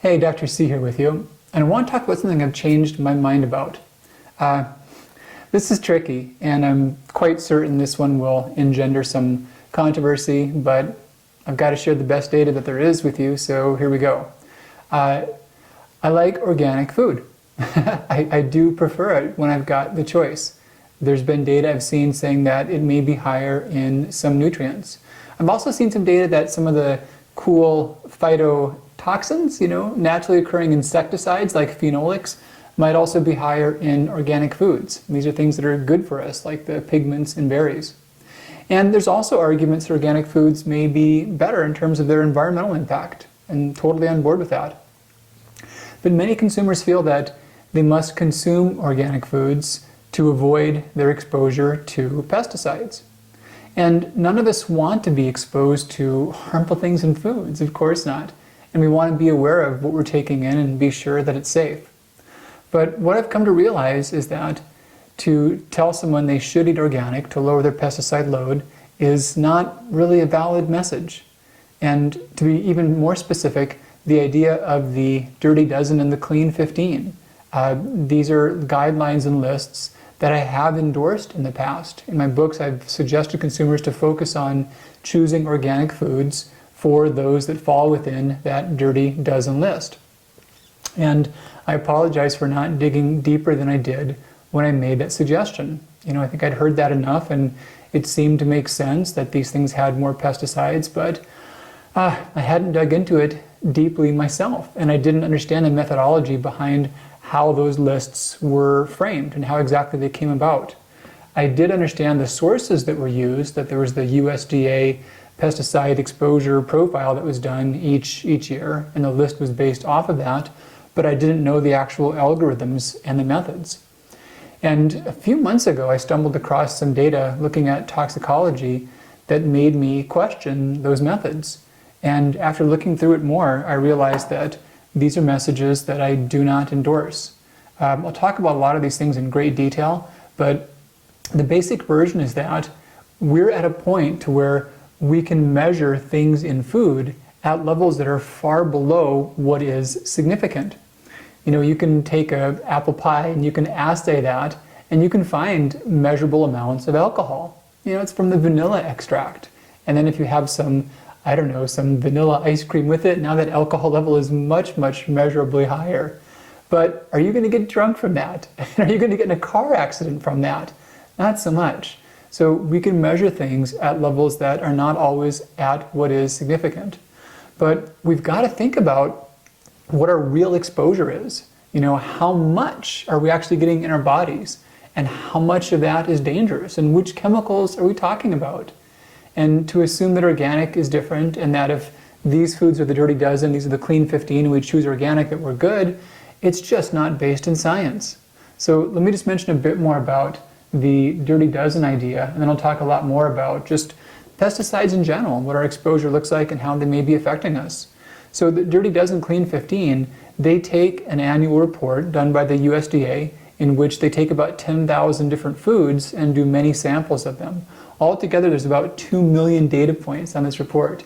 Hey, Dr. C here with you, and I want to talk about something I've changed my mind about. This is tricky, and I'm quite certain this one will engender some controversy, but I've got to share the best data that there is with you, so here we go. I like organic food. I do prefer it when I've got the choice. There's been data I've seen saying that it may be higher in some nutrients. I've also seen some data that some of the cool phytotoxins, naturally occurring insecticides like phenolics, might also be higher in organic foods. These are things that are good for us, like the pigments in berries. And there's also arguments that organic foods may be better in terms of their environmental impact, and totally on board with that. But many consumers feel that they must consume organic foods to avoid their exposure to pesticides. And none of us want to be exposed to harmful things in foods, of course not. And we want to be aware of what we're taking in and be sure that it's safe. But what I've come to realize is that to tell someone they should eat organic to lower their pesticide load is not really a valid message. And to be even more specific, the idea of the Dirty Dozen and the Clean 15. These are guidelines and lists that I have endorsed in the past. In my books, I've suggested consumers to focus on choosing organic foods for those that fall within that Dirty Dozen list. And I apologize for not digging deeper than I did when I made that suggestion. I think I'd heard that enough, and it seemed to make sense that these things had more pesticides, but I hadn't dug into it deeply myself, and I didn't understand the methodology behind how those lists were framed and how exactly they came about. I did understand the sources that were used, that there was the USDA pesticide exposure profile that was done each year, and the list was based off of that, but I didn't know the actual algorithms and the methods. And a few months ago, I stumbled across some data looking at toxicology that made me question those methods. And after looking through it more, I realized that these are messages that I do not endorse. I'll talk about a lot of these things in great detail, but the basic version is that we're at a point to where we can measure things in food at levels that are far below what is significant. You can take an apple pie and you can assay that, and you can find measurable amounts of alcohol. It's from the vanilla extract. And then if you have some vanilla ice cream with it, now that alcohol level is much, much measurably higher. But are you going to get drunk from that? Are you going to get in a car accident from that? Not so much. So we can measure things at levels that are not always at what is significant. But we've got to think about what our real exposure is. How much are we actually getting in our bodies? And how much of that is dangerous? And which chemicals are we talking about? And to assume that organic is different, and that if these foods are the Dirty Dozen, these are the Clean 15, and we choose organic, that we're good, it's just not based in science. So let me just mention a bit more about the Dirty Dozen idea, and then I'll talk a lot more about just pesticides in general, what our exposure looks like and how they may be affecting us. So the Dirty Dozen Clean 15, they take an annual report done by the USDA in which they take about 10,000 different foods and do many samples of them. Altogether, there's about 2 million data points on this report.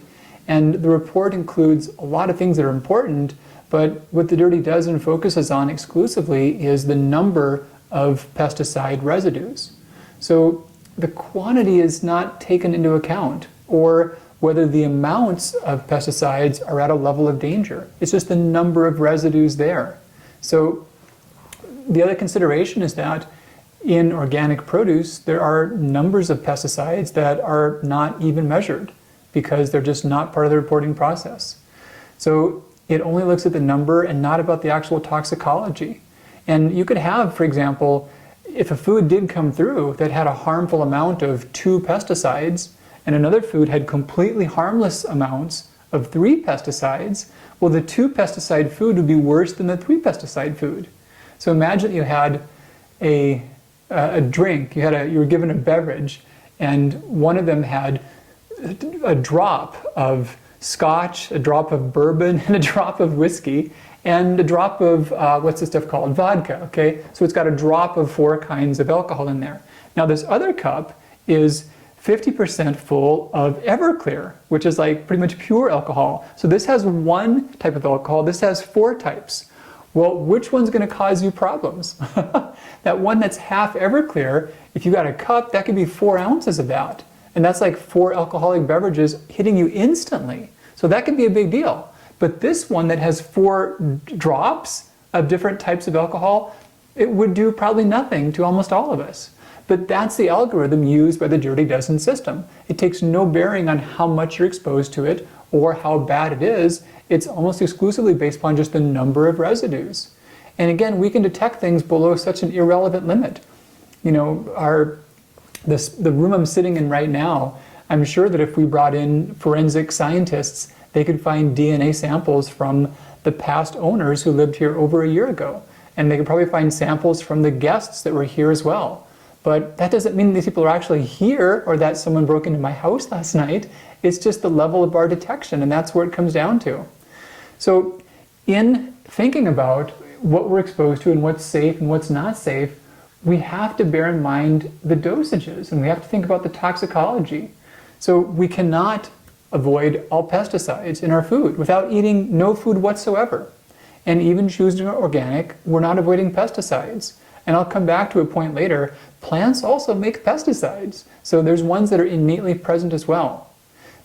And the report includes a lot of things that are important, but what the Dirty Dozen focuses on exclusively is the number of pesticide residues. So the quantity is not taken into account, or whether the amounts of pesticides are at a level of danger. It's just the number of residues there. So the other consideration is that in organic produce, there are numbers of pesticides that are not even measured because they're just not part of the reporting process. So it only looks at the number and not about the actual toxicology. And you could have, for example, if a food did come through that had a harmful amount of 2 pesticides and another food had completely harmless amounts of 3 pesticides, well, the 2 pesticide food would be worse than the 3 pesticide food. So imagine you had a drink, you were given a beverage, and one of them had a drop of scotch, a drop of bourbon, and a drop of whiskey, and a drop of, what's this stuff called? Vodka, okay? So it's got a drop of 4 kinds of alcohol in there. Now this other cup is 50% full of Everclear, which is like pretty much pure alcohol. So this has one type of alcohol, this has 4 types. Well, which one's going to cause you problems? That one that's half Everclear, if you got a cup, that could be 4 ounces of that. And that's like 4 alcoholic beverages hitting you instantly. So that could be a big deal. But this one that has 4 drops of different types of alcohol, it would do probably nothing to almost all of us. But that's the algorithm used by the Dirty Dozen system. It takes no bearing on how much you're exposed to it or how bad it is. It's almost exclusively based upon just the number of residues. And again, we can detect things below such an irrelevant limit. You know, the room I'm sitting in right now, I'm sure that if we brought in forensic scientists, they could find DNA samples from the past owners who lived here over a year ago. And they could probably find samples from the guests that were here as well. But that doesn't mean these people are actually here or that someone broke into my house last night. It's just the level of our detection, and that's where it comes down to. So in thinking about what we're exposed to and what's safe and what's not safe, we have to bear in mind the dosages, and we have to think about the toxicology. So we cannot avoid all pesticides in our food without eating no food whatsoever. And even choosing organic, we're not avoiding pesticides. And I'll come back to a point later, plants also make pesticides. So there's ones that are innately present as well.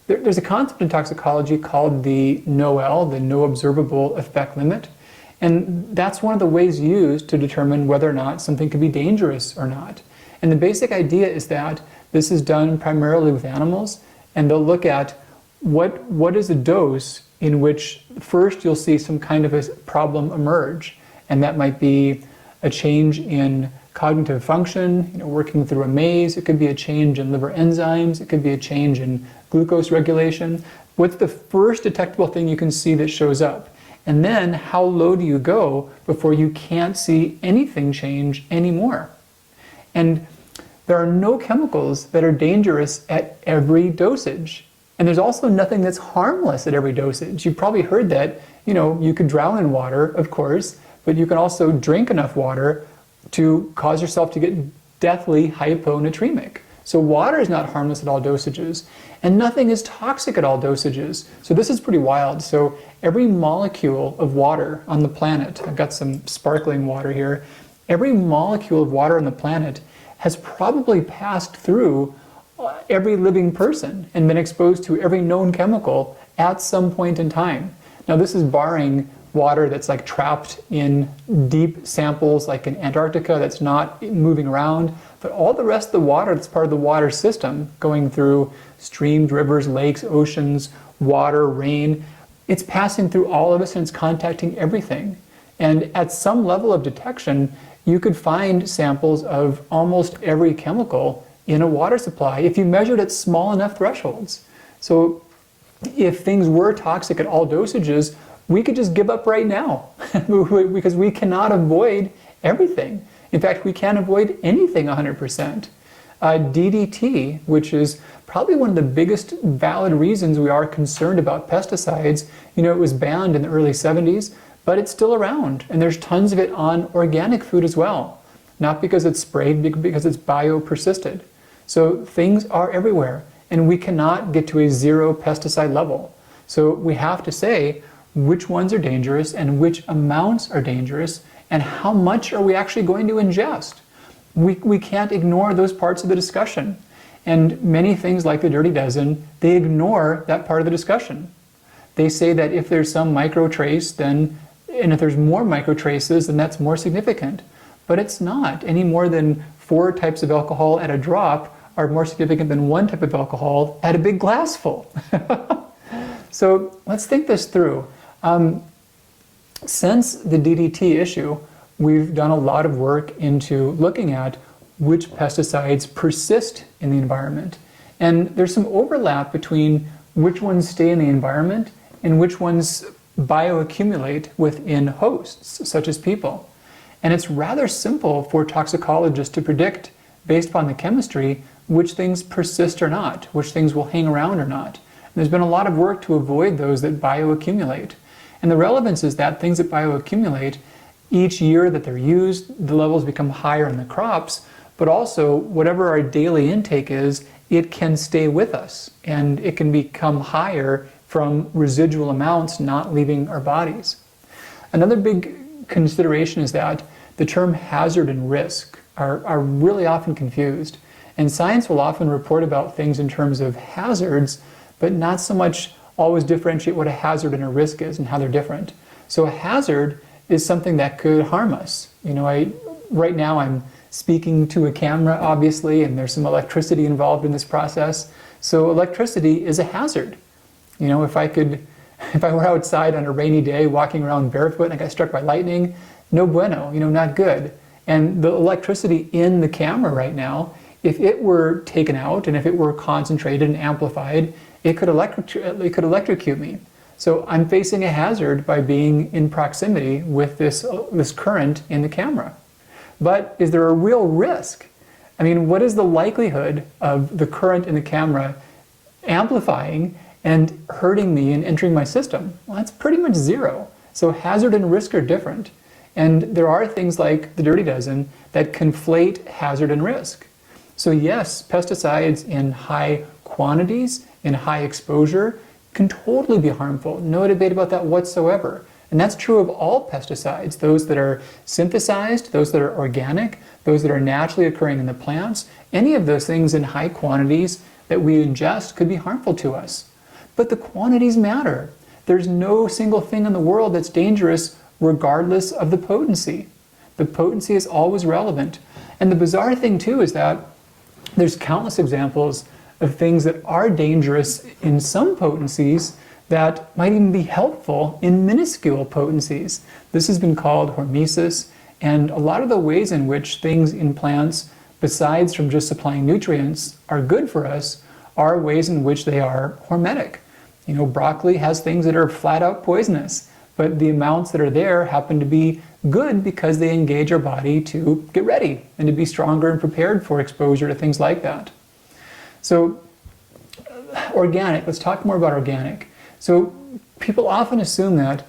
There's a concept in toxicology called the NOEL, the no observable effect limit. And that's one of the ways used to determine whether or not something can be dangerous or not. And the basic idea is that this is done primarily with animals, and they'll look at what is a dose in which first you'll see some kind of a problem emerge. And that might be a change in cognitive function, working through a maze. It could be a change in liver enzymes. It could be a change in glucose regulation. What's the first detectable thing you can see that shows up? And then how low do you go before you can't see anything change anymore? And there are no chemicals that are dangerous at every dosage. And there's also nothing that's harmless at every dosage. You've probably heard that, you could drown in water, of course, but you can also drink enough water to cause yourself to get deathly hyponatremic. So water is not harmless at all dosages, and nothing is toxic at all dosages. So this is pretty wild. So every molecule of water on the planet, I've got some sparkling water here, every molecule of water on the planet has probably passed through every living person and been exposed to every known chemical at some point in time. Now this is barring water that's like trapped in deep samples like in Antarctica that's not moving around, but all the rest of the water that's part of the water system going through streams, rivers, lakes, oceans, water, rain, it's passing through all of us and it's contacting everything. And at some level of detection, you could find samples of almost every chemical in a water supply if you measured at small enough thresholds. So if things were toxic at all dosages, we could just give up right now because we cannot avoid everything. In fact, we can't avoid anything 100%. DDT, which is probably one of the biggest valid reasons we are concerned about pesticides, it was banned in the early 70s, but it's still around, and there's tons of it on organic food as well. Not because it's sprayed, because it's biopersisted. So things are everywhere, and we cannot get to a zero pesticide level. So we have to say which ones are dangerous and which amounts are dangerous and how much are we actually going to ingest. We can't ignore those parts of the discussion. And many things like the Dirty Dozen, they ignore that part of the discussion. They say that if there's some microtrace, and if there's more microtraces, then that's more significant. But it's not. Any more than 4 types of alcohol at a drop are more significant than 1 type of alcohol at a big glassful. So let's think this through. Since the DDT issue, we've done a lot of work into looking at which pesticides persist in the environment. And there's some overlap between which ones stay in the environment and which ones bioaccumulate within hosts, such as people. And it's rather simple for toxicologists to predict, based upon the chemistry, which things persist or not, which things will hang around or not. And there's been a lot of work to avoid those that bioaccumulate. And the relevance is that things that bioaccumulate, each year that they're used, the levels become higher in the crops, but also whatever our daily intake is, it can stay with us and it can become higher from residual amounts not leaving our bodies. Another big consideration is that the term hazard and risk are really often confused. And science will often report about things in terms of hazards, but not so much always differentiate what a hazard and a risk is and how they're different. So a hazard is something that could harm us. Right now I'm speaking to a camera, obviously, and there's some electricity involved in this process. So electricity is a hazard. If I were outside on a rainy day walking around barefoot and I got struck by lightning, no bueno, not good. And the electricity in the camera right now, if it were taken out and if it were concentrated and amplified, it could electrocute me. So I'm facing a hazard by being in proximity with this current in the camera. But is there a real risk? What is the likelihood of the current in the camera amplifying and hurting me and entering my system? Well, that's pretty much zero. So hazard and risk are different. And there are things like the Dirty Dozen that conflate hazard and risk. So yes, pesticides in high quantities, in high exposure, can totally be harmful. No debate about that whatsoever. And that's true of all pesticides, those that are synthesized, those that are organic, those that are naturally occurring in the plants. Any of those things in high quantities that we ingest could be harmful to us. But the quantities matter. There's no single thing in the world that's dangerous regardless of the potency. The potency is always relevant. And the bizarre thing too is that there's countless examples of things that are dangerous in some potencies that might even be helpful in minuscule potencies. This has been called hormesis, and a lot of the ways in which things in plants, besides from just supplying nutrients, are good for us are ways in which they are hormetic. Broccoli has things that are flat out poisonous, but the amounts that are there happen to be good because they engage our body to get ready and to be stronger and prepared for exposure to things like that. So organic, let's talk more about organic. So people often assume that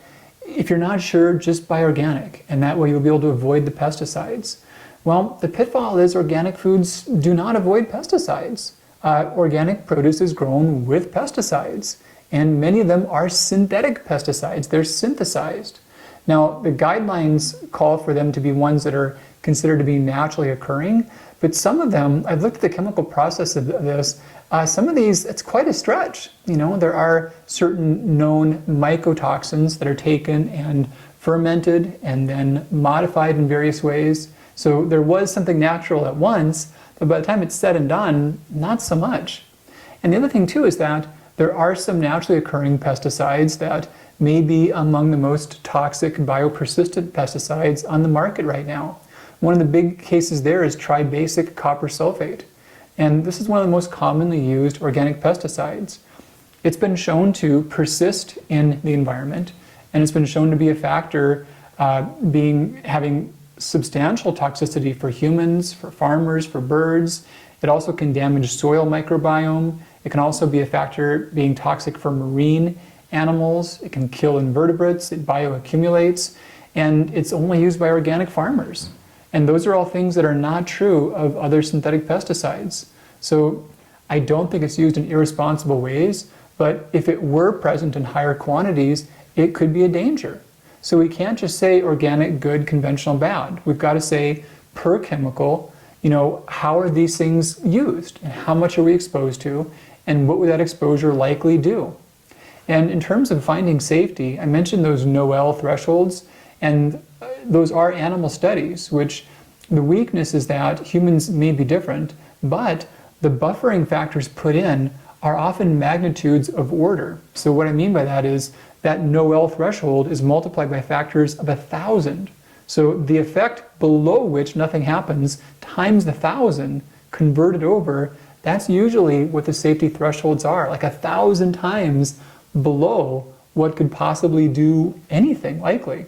if you're not sure, just buy organic, and that way you'll be able to avoid the pesticides. Well, the pitfall is organic foods do not avoid pesticides. Organic produce is grown with pesticides, and many of them are synthetic pesticides. They're synthesized. Now, the guidelines call for them to be ones that are considered to be naturally occurring, but some of them, I've looked at the chemical process of this, some of these, it's quite a stretch. There are certain known mycotoxins that are taken and fermented and then modified in various ways. So there was something natural at once, but by the time it's said and done, not so much. And the other thing too is that there are some naturally occurring pesticides that may be among the most toxic biopersistent pesticides on the market right now. One of the big cases there is tribasic copper sulfate. And this is one of the most commonly used organic pesticides. It's been shown to persist in the environment, and it's been shown to be a factor having substantial toxicity for humans, for farmers, for birds. It also can damage soil microbiome. It can also be a factor being toxic for marine animals. It can kill invertebrates. It bioaccumulates, and it's only used by organic farmers. And those are all things that are not true of other synthetic pesticides. So I don't think it's used in irresponsible ways, but if it were present in higher quantities, it could be a danger. So we can't just say organic good, conventional bad. We've got to say per chemical, how are these things used and how much are we exposed to and what would that exposure likely do? And in terms of finding safety, I mentioned those NOEL thresholds, and those are animal studies, which the weakness is that humans may be different, but the buffering factors put in are often magnitudes of order. So what I mean by that is that NOEL threshold is multiplied by factors of 1,000. So the effect below which nothing happens times 1,000 converted over, that's usually what the safety thresholds are, like 1,000 times below what could possibly do anything likely.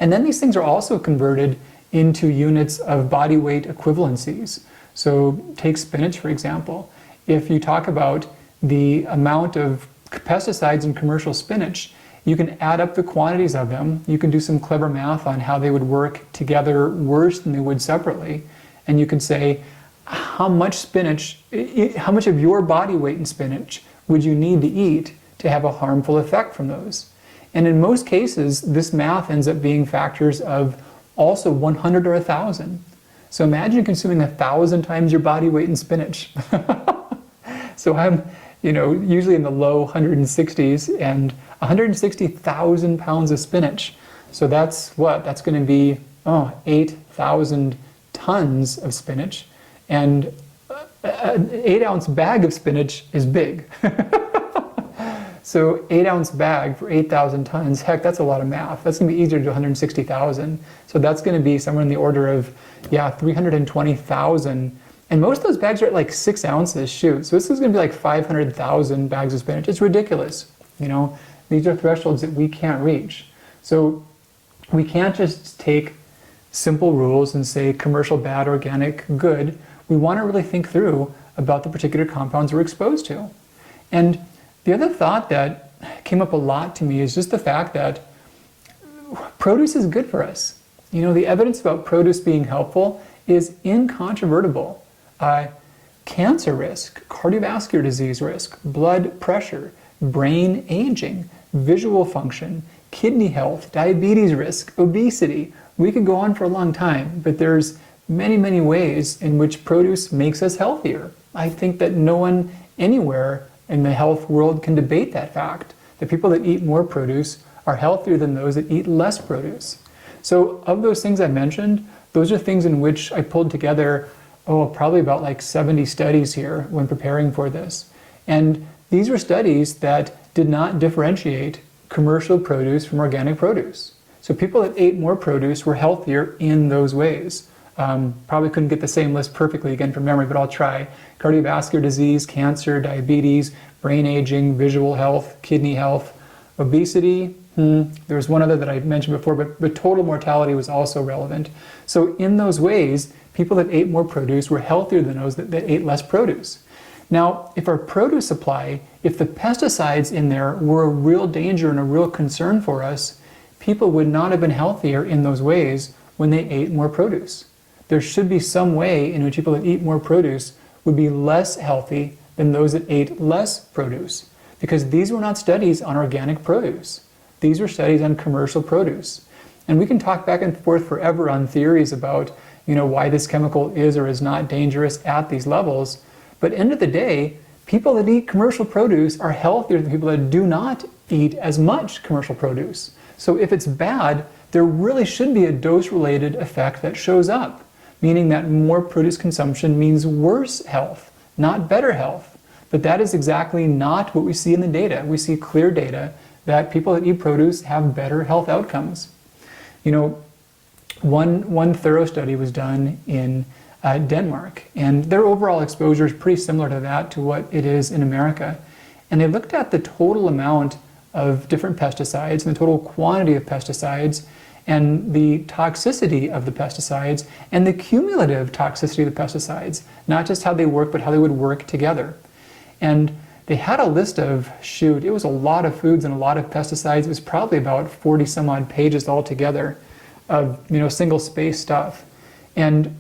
And then these things are also converted into units of body weight equivalencies. So take spinach, for example. If you talk about the amount of pesticides in commercial spinach, you can add up the quantities of them. You can do some clever math on how they would work together worse than they would separately. And you could say, how much spinach, how much of your body weight in spinach would you need to eat to have a harmful effect from those? And in most cases, this math ends up being factors of also 100 or 1,000. So imagine consuming 1,000 times your body weight in spinach. So I'm, usually in the low 160s, and 160,000 pounds of spinach. So that's what? That's going to be 8,000 tons of spinach. And an 8-ounce bag of spinach is big. So 8-ounce bag for 8,000 tons, heck, that's a lot of math. That's going to be easier to do 160,000. So that's going to be somewhere in the order of, 320,000. And most of those bags are at like 6 ounces, shoot. So this is going to be like 500,000 bags of spinach. It's ridiculous. These are thresholds that we can't reach. So we can't just take simple rules and say commercial bad, organic good. We want to really think through about the particular compounds we're exposed to. And the other thought that came up a lot to me is just the fact that produce is good for us. The evidence about produce being helpful is incontrovertible. Cancer risk, cardiovascular disease risk, blood pressure, brain aging, visual function, kidney health, diabetes risk, obesity. We could go on for a long time, but there's many, many ways in which produce makes us healthier. I think that no one anywhere in the health world can debate that fact. The people that eat more produce are healthier than those that eat less produce. So of those things I mentioned, those are things in which I pulled together, probably about like 70 studies here when preparing for this. And these were studies that did not differentiate commercial produce from organic produce. So people that ate more produce were healthier in those ways. Probably couldn't get the same list perfectly again from memory, but I'll try. Cardiovascular disease, cancer, diabetes, brain aging, visual health, kidney health, obesity. There was one other that I mentioned before, but total mortality was also relevant. So in those ways, people that ate more produce were healthier than those that ate less produce. Now, if our produce supply, if the pesticides in there were a real danger and a real concern for us, people would not have been healthier in those ways when they ate more produce. There should be some way in which people that eat more produce would be less healthy than those that ate less produce, because these were not studies on organic produce. These were studies on commercial produce. And we can talk back and forth forever on theories about, why this chemical is or is not dangerous at these levels. But end of the day, people that eat commercial produce are healthier than people that do not eat as much commercial produce. So if it's bad, there really should be a dose-related effect that shows up, meaning that more produce consumption means worse health, not better health. But that is exactly not what we see in the data. We see clear data that people that eat produce have better health outcomes. One thorough study was done in Denmark, and their overall exposure is pretty similar to that, to what it is in America. And they looked at the total amount of different pesticides and the total quantity of pesticides and the toxicity of the pesticides and the cumulative toxicity of the pesticides, not just how they work, but how they would work together. And they had a list of, it was a lot of foods and a lot of pesticides. It was probably about 40 some odd pages altogether of, single space stuff. And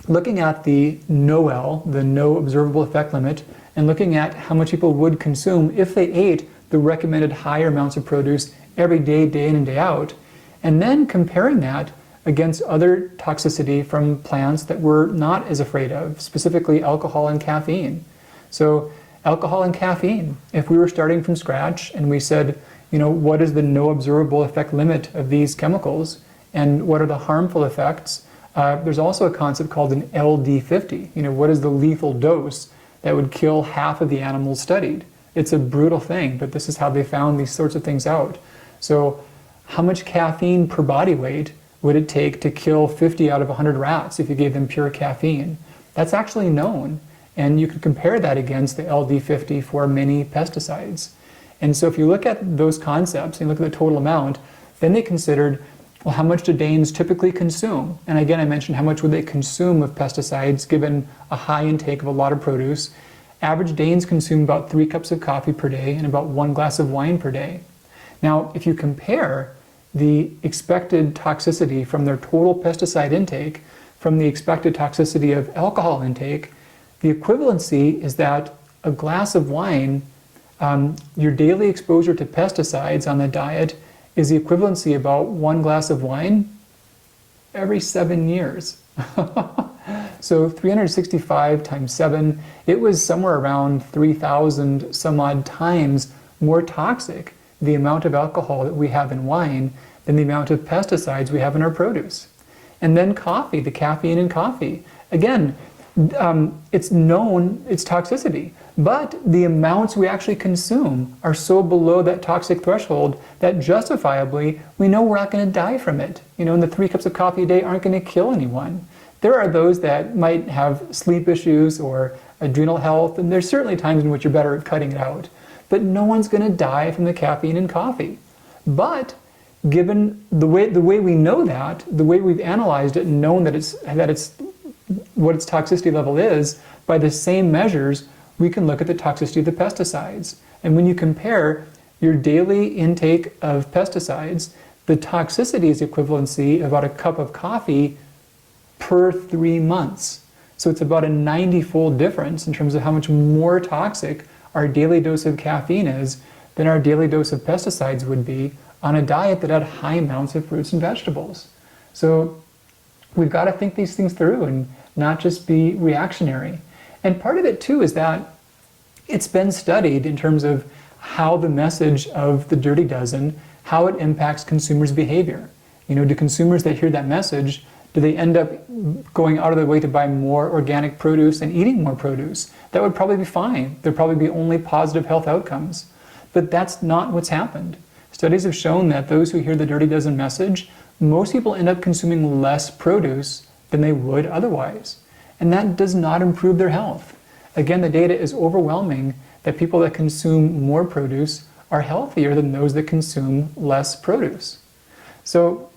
looking at the NOEL, the no observable effect limit, and looking at how much people would consume if they ate the recommended higher amounts of produce every day, day in and day out, and then comparing that against other toxicity from plants that we're not as afraid of, specifically alcohol and caffeine. So alcohol and caffeine, if we were starting from scratch and we said, what is the no observable effect limit of these chemicals and what are the harmful effects, there's also a concept called an LD50. What is the lethal dose that would kill half of the animals studied? It's a brutal thing, but this is how they found these sorts of things out. So how much caffeine per body weight would it take to kill 50 out of 100 rats if you gave them pure caffeine? That's actually known, and you could compare that against the LD50 for many pesticides. And so if you look at those concepts and look at the total amount, then they considered, well, how much do Danes typically consume? And again, I mentioned how much would they consume of pesticides given a high intake of a lot of produce. Average Danes consume about 3 cups of coffee per day and about 1 glass of wine per day. Now, if you compare the expected toxicity from their total pesticide intake from the expected toxicity of alcohol intake, the equivalency is that a glass of wine, your daily exposure to pesticides on the diet is the equivalency about 1 glass of wine every 7 years. So 365 times 7, it was somewhere around 3,000 some odd times more toxic, the amount of alcohol that we have in wine, than the amount of pesticides we have in our produce. And then coffee, the caffeine in coffee. Again, it's known its toxicity, but the amounts we actually consume are so below that toxic threshold that justifiably we know we're not going to die from it. And the 3 cups of coffee a day aren't going to kill anyone. There are those that might have sleep issues or adrenal health, and there's certainly times in which you're better at cutting it out. But no one's going to die from the caffeine in coffee. But given the way we know that, the way we've analyzed it and known that it's what its toxicity level is, by the same measures, we can look at the toxicity of the pesticides. And when you compare your daily intake of pesticides, the toxicity is equivalency of about a cup of coffee per 3 months. So it's about a 90-fold difference in terms of how much more toxic our daily dose of caffeine is than our daily dose of pesticides would be on a diet that had high amounts of fruits and vegetables. So we've got to think these things through and not just be reactionary. And part of it too is that it's been studied in terms of how the message of the Dirty Dozen, how it impacts consumers' behavior. Do consumers that hear that message, do they end up going out of their way to buy more organic produce and eating more produce? That would probably be fine. There'd probably be only positive health outcomes. But that's not what's happened. Studies have shown that those who hear the Dirty Dozen message, most people end up consuming less produce than they would otherwise. And that does not improve their health. Again, the data is overwhelming that people that consume more produce are healthier than those that consume less produce. So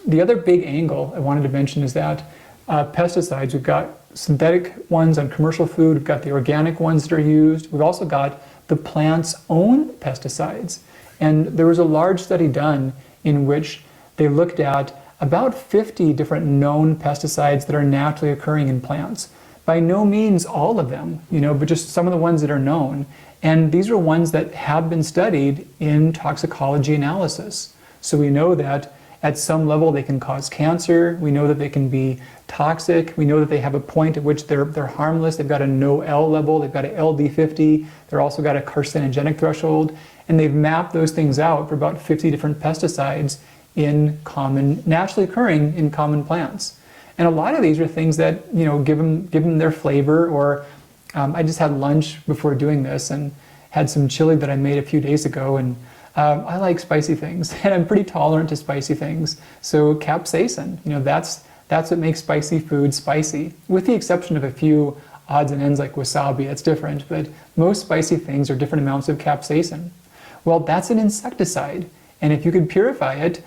the other big angle I wanted to mention is that pesticides, we've got synthetic ones on commercial food, we've got the organic ones that are used, we've also got the plant's own pesticides. And there was a large study done in which they looked at about 50 different known pesticides that are naturally occurring in plants. By no means all of them, but just some of the ones that are known. And these are ones that have been studied in toxicology analysis. So we know that at some level they can cause cancer, we know that they can be toxic, we know that they have a point at which they're harmless, they've got a no-L level, they've got an LD50, they're also got a carcinogenic threshold, and they've mapped those things out for about 50 different pesticides naturally occurring in common plants. And a lot of these are things that, give them their flavor, or I just had lunch before doing this and had some chili that I made a few days ago, and I like spicy things, and I'm pretty tolerant to spicy things. So capsaicin, that's what makes spicy food spicy, with the exception of a few odds and ends like wasabi, that's different, but most spicy things are different amounts of capsaicin. Well, that's an insecticide, and if you could purify it,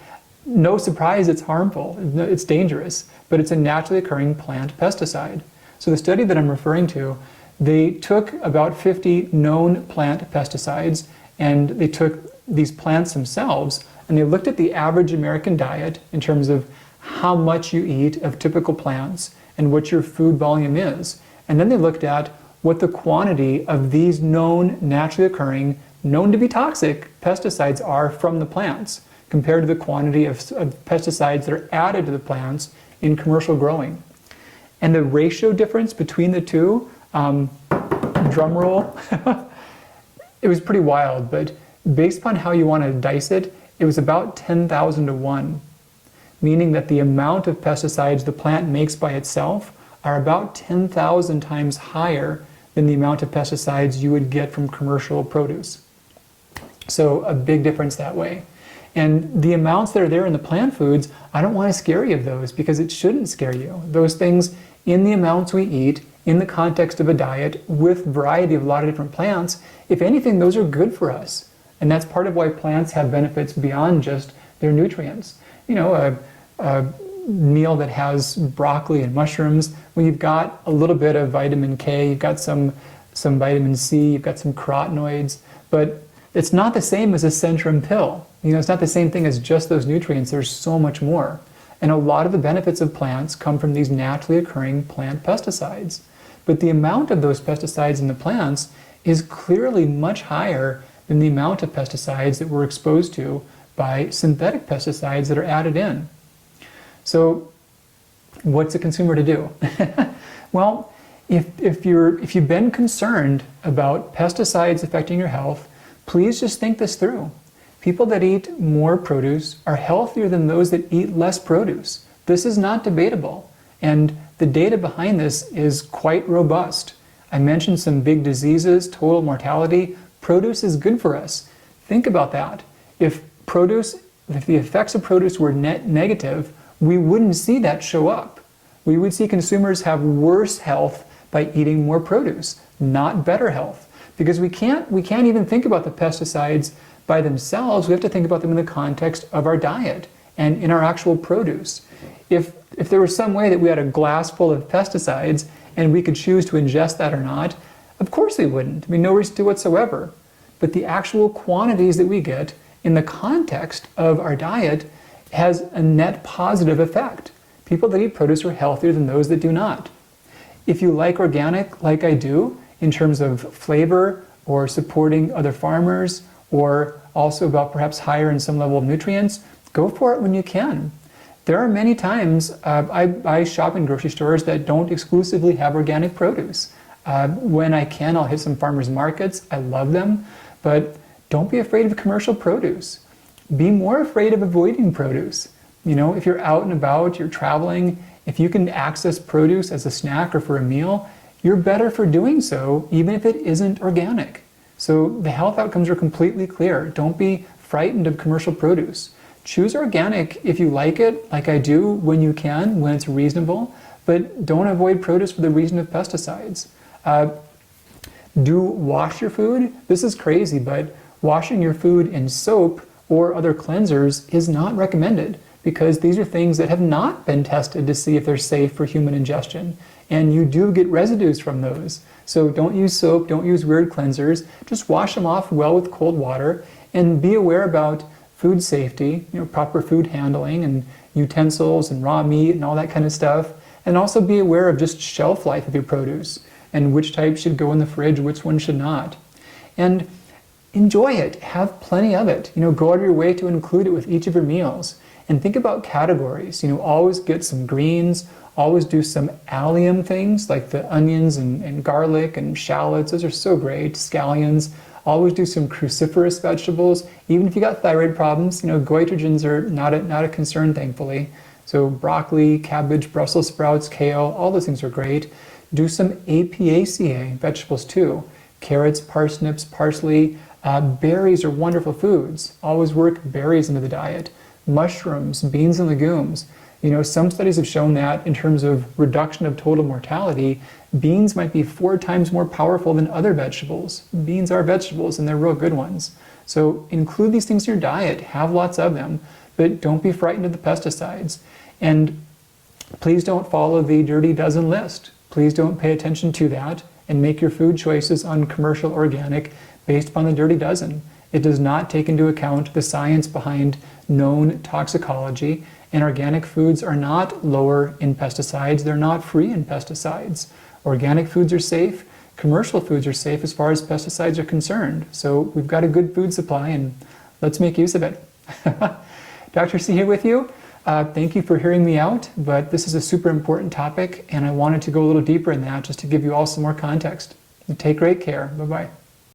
no surprise it's harmful, it's dangerous, but it's a naturally occurring plant pesticide. So the study that I'm referring to, they took about 50 known plant pesticides, and they took these plants themselves, and they looked at the average American diet in terms of how much you eat of typical plants and what your food volume is. And then they looked at what the quantity of these known, naturally occurring, known to be toxic pesticides are from the plants, compared to the quantity of pesticides that are added to the plants in commercial growing. And the ratio difference between the two, drum roll, it was pretty wild, but based upon how you want to dice it, it was about 10,000 to 1, meaning that the amount of pesticides the plant makes by itself are about 10,000 times higher than the amount of pesticides you would get from commercial produce. So a big difference that way. And the amounts that are there in the plant foods, I don't want to scare you of those, because it shouldn't scare you. Those things, in the amounts we eat, in the context of a diet, with variety of a lot of different plants, if anything, those are good for us. And that's part of why plants have benefits beyond just their nutrients. A meal that has broccoli and mushrooms, well, you've got a little bit of vitamin K, you've got some vitamin C, you've got some carotenoids, but it's not the same as a Centrum pill. It's not the same thing as just those nutrients. There's so much more. And a lot of the benefits of plants come from these naturally occurring plant pesticides. But the amount of those pesticides in the plants is clearly much higher than the amount of pesticides that we're exposed to by synthetic pesticides that are added in. So what's a consumer to do? Well, if you've been concerned about pesticides affecting your health, please just think this through. People that eat more produce are healthier than those that eat less produce. This is not debatable, and the data behind this is quite robust. I mentioned some big diseases, total mortality. Produce is good for us. Think about that. If the effects of produce were net negative, we wouldn't see that show up. We would see consumers have worse health by eating more produce, not better health. Because we can't even think about the pesticides by themselves. We have to think about them in the context of our diet and in our actual produce. If there was some way that we had a glass full of pesticides and we could choose to ingest that or not, of course we wouldn't. I mean, no reason to whatsoever. But the actual quantities that we get in the context of our diet has a net positive effect. People that eat produce are healthier than those that do not. If you like organic, like I do, in terms of flavor or supporting other farmers, or also about perhaps higher in some level of nutrients, go for it when you can. There are many times I shop in grocery stores that don't exclusively have organic produce. When I can, I'll hit some farmers markets. I love them, but don't be afraid of commercial produce. Be more afraid of avoiding produce. You know, if you're out and about, you're traveling, if you can access produce as a snack or for a meal, you're better for doing so, even if it isn't organic. So the health outcomes are completely clear. Don't be frightened of commercial produce. Choose organic if you like it, like I do, when you can, when it's reasonable, but don't avoid produce for the reason of pesticides. Do wash your food. This is crazy, but washing your food in soap or other cleansers is not recommended, because these are things that have not been tested to see if they're safe for human ingestion. And you do get residues from those. So don't use soap, don't use weird cleansers. Just wash them off well with cold water, and be aware about food safety, proper food handling and utensils and raw meat and all that kind of stuff. And also be aware of just shelf life of your produce and which types should go in the fridge, which ones should not. And enjoy it, have plenty of it. Go out of your way to include it with each of your meals. And think about categories. Always get some greens, always do some allium things like the onions and garlic and shallots. Those are so great. Scallions. Always do some cruciferous vegetables. Even if you got thyroid problems, goitrogens are not a concern, thankfully. So broccoli, cabbage, Brussels sprouts, kale, all those things are great. Do some Apiaceae vegetables too. Carrots, parsnips, parsley. Berries are wonderful foods. Always work berries into the diet. Mushrooms, beans and legumes. Some studies have shown that in terms of reduction of total mortality, beans might be 4 times more powerful than other vegetables. Beans are vegetables and they're real good ones. So include these things in your diet, have lots of them, but don't be frightened of the pesticides. And please don't follow the dirty dozen list. Please don't pay attention to that and make your food choices on commercial organic based upon the dirty dozen. It does not take into account the science behind known toxicology, and organic foods are not lower in pesticides. They're not free in pesticides. Organic foods are safe. Commercial foods are safe as far as pesticides are concerned. So we've got a good food supply, and let's make use of it. Dr. C here with you. Thank you for hearing me out, but this is a super important topic, and I wanted to go a little deeper in that just to give you all some more context. Take great care. Bye-bye.